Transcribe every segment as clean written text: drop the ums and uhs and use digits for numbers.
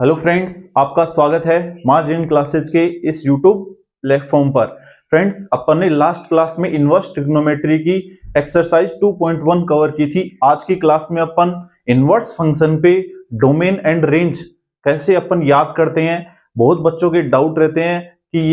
Hello friends, आपका स्वागत है मार्जिन क्लासेज के इस यूट्यूब प्लेटफॉर्म पर। फ्रेंड्स, अपन ने लास्ट क्लास में इनवर्स ट्रिग्नोमेट्री की एक्सरसाइज 2.1 कवर की थी। आज की क्लास में अपन इनवर्स फंक्शन पे डोमेन एंड रेंज कैसे अपन याद करते हैं। बहुत बच्चों के डाउट रहते हैं कि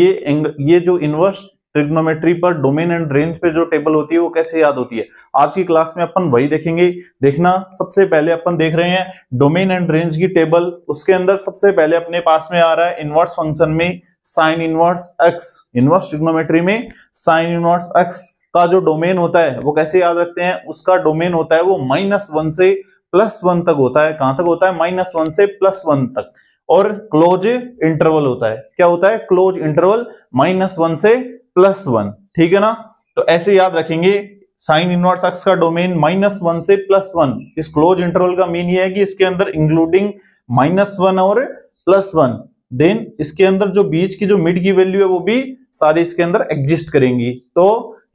ये जो इनवर्स ट्रिग्नोमेट्री पर डोमेन एंड रेंज पे जो टेबल होती है वो कैसे याद होती है। आज की क्लास में अपन वही देखेंगे। देखना, सबसे पहले अपन देख रहे हैं डोमेन एंड रेंज की टेबल। उसके अंदर सबसे पहले अपने पास में आ रहा है इनवर्स फंक्शन में sine inverse x. Inverse trigonometry में साइन इनवर्स एक्स का जो डोमेन होता है वो कैसे याद रखते हैं। उसका डोमेन होता है वो -1 से +1 तक होता है। कहां तक होता है? -1 से +1 तक। और क्लोज इंटरवल होता है। क्या होता है? क्लोज इंटरवल -1 से +1। ठीक है ना। तो ऐसे याद रखेंगे, साइन इनवर्स एक्स का डोमेन -1 से +1। इस क्लोज इंटरवल का मीन ये है कि इसके अंदर इंक्लूडिंग -1 और +1, देन इसके अंदर जो बीच की जो मिड की वैल्यू है वो भी सारी इसके अंदर एग्जिस्ट करेंगी। तो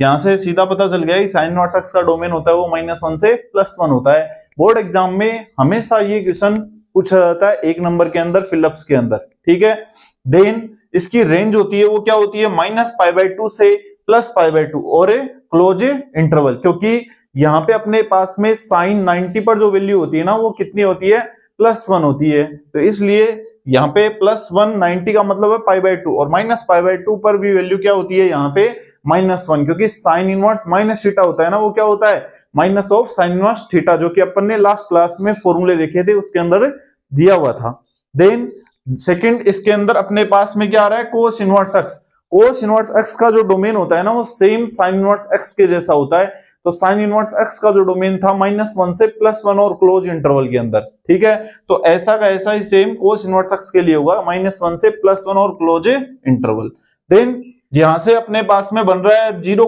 यहां से सीधा पता चल गया कि साइन इनवर्स एक्स का डोमेन होता है वो -1 से +1 होता है। बोर्ड एग्जाम में हमेशा ये क्वेश्चन पूछा जाता है 1 नंबर के अंदर, फिलअप्स के अंदर। ठीक है। देन इसकी रेंज होती है वो क्या होती है? -π/2 से +π/2 और क्लोज इंटरवल। क्योंकि यहाँ पे अपने पास में साइन 90 पर जो वैल्यू होती है ना वो कितनी होती है? +1 होती है। तो इसलिए यहाँ पे +1 90 का मतलब है π/2 और -π/2 पर भी वैल्यू क्या होती है? यहाँ पे -1, क्योंकि साइन इनवर्स -θ होता है ना, वो क्या होता है? Minus of sine inverse theta, जो कि अपन ने लास्ट क्लास में फॉर्मूले देखे थे उसके अंदर दिया हुआ था। देन सेकंड, इसके अंदर अपने पास में क्या आ रहा है? Cos inverse x. Cos inverse x का जो डोमेन होता है ना वो सेम साइन इनवर्स एक्स के जैसा होता है। तो साइन इनवर्स एक्स का जो डोमेन था -1 से +1 और क्लोज इंटरवल के अंदर। ठीक है। तो ऐसा का ऐसा ही सेम कोस इनवर्स एक्स के लिए होगा, -1 से +1 और क्लोज इंटरवल। देन यहां से अपने पास में बन रहा है 0,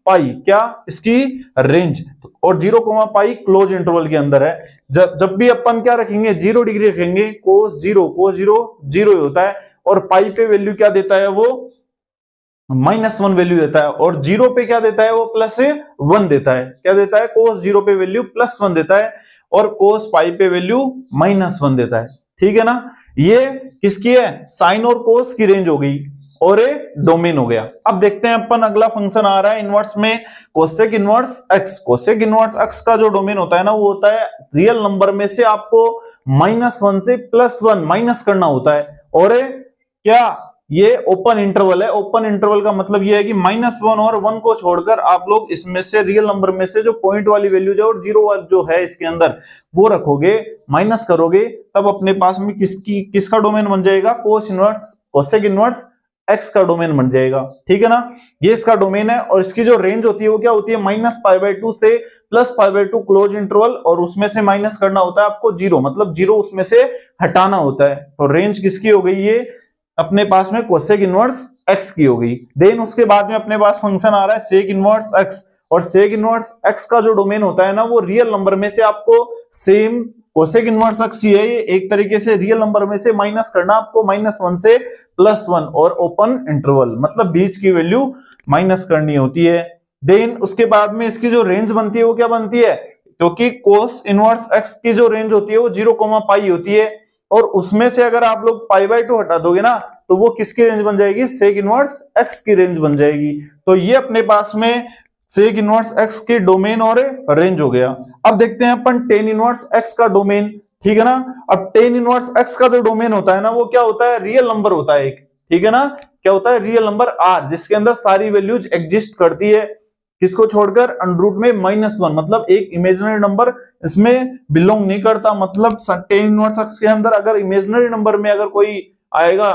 क्या इसकी रेंज, और 0, क्लोज इंटरवल के अंदर है। जब भी अपन क्या रखेंगे? 0 डिग्री रखेंगे। कोस 0 0 होता है, और पाई पे वैल्यू क्या देता है? वो -1 वैल्यू देता है, और 0 पे क्या देता है? वो +1 देता है। क्या देता है? कोस 0 पे वैल्यू +1 देता है, और कोस पाई पे वैल्यू -1 देता है। ठीक है ना। ये किसकी है? साइन और कोस की रेंज हो गई और डोमेन हो गया। अब देखते हैं अपन, अगला फंक्शन आ रहा है इनवर्स में cosec inverse x. Cosec inverse x का जो डोमेन होता है ना वो होता है रियल नंबर में से आपको -1 से +1 माइनस करना होता है। और क्या ये ओपन इंटरवल है? ओपन इंटरवल का मतलब ये है कि -1 और 1 को छोड़कर आप लोग इसमें से रियल नंबर में से जो पॉइंट वाली वैल्यू जो और 0 जो है इसके अंदर वो रखोगे, माइनस करोगे, तब अपने पास में किसका डोमेन बन जाएगा? Cos inverse cosec inverse x का डोमेन बन जाएगा। ठीक है ना। ये इसका डोमेन है, और इसकी जो रेंज होती है वो क्या होती है? -π/2 से +π/2 क्लोज इंटरवल, और उसमें से माइनस करना होता है आपको 0, मतलब 0 उसमें से हटाना होता है। तो रेंज किसकी हो गई? ये अपने पास में कोसेक इनवर्स एक्स की हो गई। देन उसके बाद में अपने पास फंक्शन आ रहा है सेक इनवर्स एक्स, और सेक इनवर्स एक्स का जो डोमेन होता है ना वो रियल नंबर में से आपको सेम कोसेक इनवर्स एक्स ही है, ये एक तरीके से रियल नंबर में से माइनस करना आपको -1 से +1 और ओपन इंटरवल, मतलब बीच की वैल्यू माइनस करनी होती है। देन उसके बाद में इसकी जो रेंज बनती है वो क्या बनती है? क्योंकि कोस इनवर्स एक्स की जो रेंज होती है वो 0, होती है, और उसमें से अगर आप लोग π/2 हटा दोगे ना तो वो किसकी रेंज बन जाएगी? सेक इनवर्स एक्स की रेंज बन जाएगी। तो ये अपने पास में सेक इनवर्स एक्स के डोमेन और रेंज हो गया। अब देखते हैं अपन टेन इनवर्स एक्स का डोमेन। ठीक है ना। अब टेन इनवर्स एक्स का जो डोमेन होता है ना वो क्या होता है? रियल नंबर होता है एक। ठीक है ना। क्या होता है? रियल नंबर r, जिसके अंदर सारी वैल्यूज एग्जिस्ट करती है, किसको छोड़कर? अंडर में -1, मतलब एक इमेजिनरी नंबर इसमें बिलोंग नहीं करता। मतलब टेन इनवर्स एक्स के अंदर अगर इमेजिनरी नंबर में अगर कोई आएगा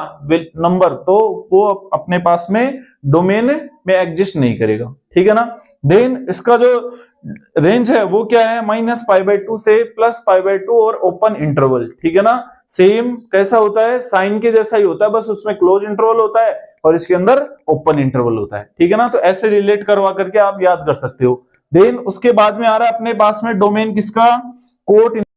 नंबर तो वो अपने पास में डोमेन में एग्जिस्ट नहीं करेगा। ठीक है ना। देन इसका जो रेंज है वो क्या है? -π/2 से +π/2 और ओपन इंटरवल। ठीक है ना। सेम कैसा होता है? साइन के जैसा ही होता है, बस उसमें क्लोज इंटरवल होता है और इसके अंदर ओपन इंटरवल होता है। ठीक है ना। तो ऐसे रिलेट करवा करके आप याद कर सकते हो। देन उसके बाद में आ रहा है अपने पास में डोमेन किसका? कोट